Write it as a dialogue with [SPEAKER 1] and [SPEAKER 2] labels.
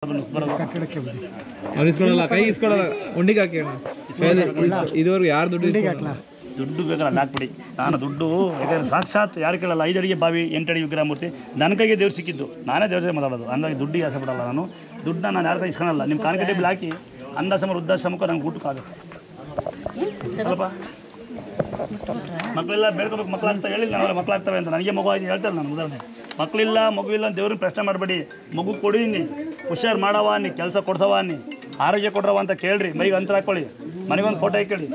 [SPEAKER 1] ಅವ್ರು ಇಸ್ಕೊಳಲ್ಲ, ಕೈ ಇಸ್ಕೊಳಲ್ಲ, ಉಂಡಿಗೆ ಹಾಕಿ ಇದುವರೆಗೂ ಯಾರು ದುಡ್ಡು
[SPEAKER 2] ದುಡ್ಡು ಬೇಕಲ್ಲ ಅಲ್ಲಿ ಹಾಕ್ಬಿಡಿ. ನಾನು ದುಡ್ಡು ಯಾಕಂದರೆ ಸಾಕ್ಷಾತ್ ಯಾರು ಕೇಳಲ್ಲ, 5 ಅಡಿಗೆ ಬಾವಿ 8 ಅಡಿ ವಿಗ್ರಹ ಮೂರ್ತಿ ನನ್ನ ಕೈಗೆ ದೇವ್ರು ಸಿಕ್ಕಿದ್ದು, ನಾನೇ ದೇವ್ರ ಜೊತೆ ಮಾತಾಡೋದು. ಹಂಗಾಗಿ ದುಡ್ಡಿಗೆ ಆಸೆ ಪಡಲ್ಲ ನಾನು. ದುಡ್ಡನ್ನ ನಾನು ಯಾರ ಕೈ ಇಸ್ಕೊಳಲ್ಲ. ನಿಮ್ಮ ಕಾನ್ಕಟ್ಟೆ ಬಿಲ್ ಹಾಕಿ ಅಂದಾಶ್ರಮ ವೃದ್ಧಾಶ್ರಮಕ್ಕೂ ನಂಗೆ ಊಟಕ್ಕಾಗುತ್ತೆ ಸ್ವಲ್ಪ. ಮಕ್ಕಳೆಲ್ಲ ಬೆಳ್ಕೋಬೇಕು, ಮಕ್ಕಳಾಗ್ತಾ ಹೇಳಿಲ್ಲ ನಾನು, ಮಕ್ಕಳಾಗ್ತವೆ ಅಂತ. ನನಗೆ ಮಗು ಆಗಿ ಹೇಳ್ತಾರೆ ನಾನು ಉದಾಹರಣೆ. ಮಕ್ಕಳಿಲ್ಲ ಮಗುವಿಲ್ಲ ಅಂತ ದೇವ್ರನ್ನ ಪ್ರಶ್ನೆ ಮಾಡಬೇಡಿ. ಮಗು ಕೊಡೀನಿ, ಹುಷಾರು ಮಾಡವ ಅನ್ನಿ, ಕೆಲಸ ಕೊಡ್ಸವ ಅನ್ನಿ, ಆರೋಗ್ಯ ಕೊಡ್ರವ ಅಂತ ಕೇಳ್ರಿ, ಮೈಗೆ ಅಂತರ ಹಾಕ್ಕೊಳ್ಳಿ, ಮನೆಗೊಂದು ಫೋಟೋ ಇಕ್ಕೇಳಿ.